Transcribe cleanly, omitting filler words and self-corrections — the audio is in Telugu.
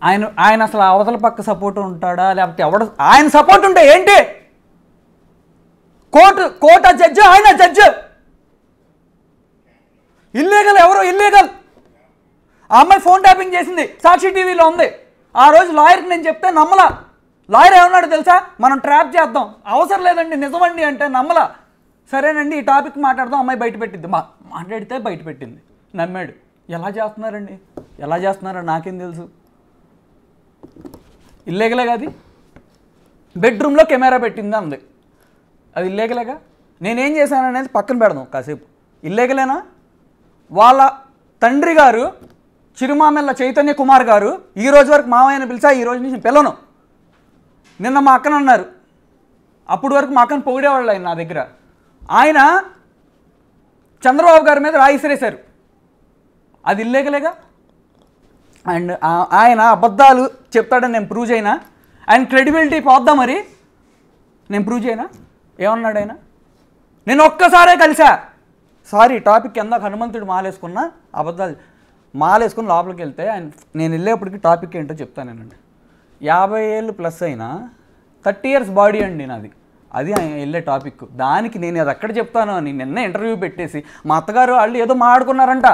ఆయన అసలు అవతల పక్క సపోర్ట్ ఉంటాడా లేకపోతే ఎవడ ఆయన సపోర్ట్ ఉంటే ఏంటి? కోర్టు జడ్జి, ఆయన జడ్జి. ఇల్లీగల్ ఎవరో ఇల్లీగల్. ఆ అమ్మాయి ఫోన్ ట్యాపింగ్ చేసింది, సాక్షి టీవీలో ఉంది. ఆ రోజు లాయర్కి నేను చెప్తే నమ్మలా. లాయర్ ఏమన్నాడు తెలుసా? మనం ట్రాప్ చేద్దాం, అవసరం లేదండి నిజమండి అంటే నమ్మలా. సరేనండి ఈ టాపిక్ మాట్లాడదాం, అమ్మాయి బయట పెట్టింది. మాట్లాడితే బయట పెట్టింది, నమ్మాడు. ఎలా చేస్తున్నారండి? ఎలా చేస్తున్నారో నాకేం తెలుసు. ఇల్లీగలేగా అది. బెడ్రూమ్లో కెమెరా పెట్టింది అంది, అది ఇల్లీగలేగా. నేనేం చేశాననేది పక్కన పెడదాం కాసేపు. ఇల్లీగలేనా? వాళ్ళ తండ్రి గారు చిరుమామెల్ల చైతన్య కుమార్ గారు ఈ రోజు వరకు మావయ్యని పిలిచా, ఈ రోజు నుంచి పిల్లను. నిన్న మా అక్కన అన్నారు, అప్పుడు వరకు మా అక్కను పొగిడేవాళ్ళు ఆయన నా దగ్గర. ఆయన చంద్రబాబు గారి మీద రాయిసిరేశారు, అది ఇల్లీగలేగా. అండ్ ఆయన అబద్ధాలు చెప్తాడని నేను ప్రూవ్ చేయనా? ఆయన క్రెడిబిలిటీ పోద్దా మరి? నేను ప్రూవ్ చేయనా? ఏమన్నాడు ఆయన? నేను ఒక్కసారే కలిసా. సారీ టాపిక్ ఎందాక హనుమంతుడు మాలేసుకున్నా, అబద్ధాలు మాలేసుకుని లోపలికి వెళ్తే ఆయన నేను వెళ్ళేప్పటికి టాపిక్ ఏంటో చెప్తానేనండి. 50 ఏళ్ళు ప్లస్ అయినా 30 years బాడీ అండి నాది, అది ఆయన వెళ్ళే టాపిక్. దానికి నేను అది ఎక్కడ చెప్తాను అని నిన్న ఇంటర్వ్యూ పెట్టేసి మా అత్తగారు వాళ్ళు ఏదో మాట్లాడుకున్నారంట.